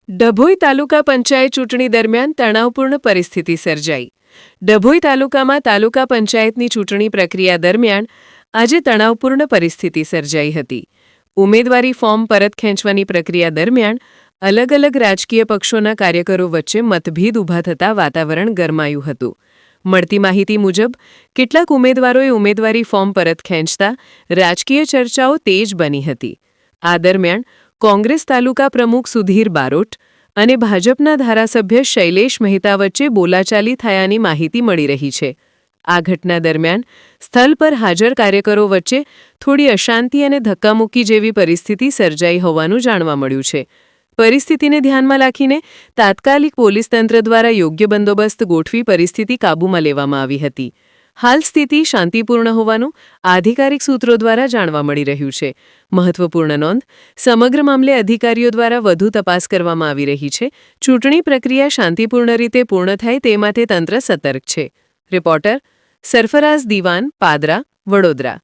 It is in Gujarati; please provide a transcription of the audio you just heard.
ડભોઈ તાલુકા પંચાયત ચૂંટણી દરમિયાન તણાવપૂર્ણ પરિસ્થિતિ સર્જાઈ. ડભોઈ તાલુકામાં તાલુકા પંચાયતની ચૂંટણી પ્રક્રિયા દરમિયાન આજે તણાવપૂર્ણ પરિસ્થિતિ સર્જાઈ હતી. ઉમેદવારી ફોર્મ પરત ખેંચવાની પ્રક્રિયા દરમિયાન અલગ અલગ રાજકીય પક્ષોના કાર્યકરો વચ્ચે મતભેદ ઊભા થતાં વાતાવરણ ગરમાયું હતું. મળતી માહિતી મુજબ કેટલાક ઉમેદવારોએ ઉમેદવારી ફોર્મ પરત ખેંચતા રાજકીય ચર્ચાઓ તેજ બની હતી. આ દરમિયાન કોંગ્રેસ તાલુકા પ્રમુખ સુધીર બારોટ અને ભાજપના ધારાસભ્ય શૈલેષ મહેતા વચ્ચે બોલાચાલી થયાની માહિતી મળી રહી છે. આ ઘટના દરમિયાન સ્થળ પર હાજર કાર્યકરો વચ્ચે થોડી અશાંતિ અને ધક્કામુક્કી જેવી પરિસ્થિતિ સર્જાઈ હોવાનું જાણવા મળ્યું છે. પરિસ્થિતિને ધ્યાનમાં રાખીને તાત્કાલિક પોલીસ તંત્ર દ્વારા યોગ્ય બંદોબસ્ત ગોઠવી પરિસ્થિતિ કાબૂમાં લેવામાં આવી હતી. હાલ સ્થિતિ શાંતિપૂર્ણ હોવાનું આધિકારિક સૂત્રો દ્વારા જાણવા મળી રહ્યું છે. મહત્વપૂર્ણ નોંધ: સમગ્ર મામલે અધિકારીઓ દ્વારા વધુ તપાસ કરવામાં આવી રહી છે. ચૂંટણી પ્રક્રિયા શાંતિપૂર્ણ રીતે પૂર્ણ થાય તે માટે તંત્ર સતર્ક છે. રિપોર્ટર સરફરાઝ દિવાન, પાદરા, વડોદરા.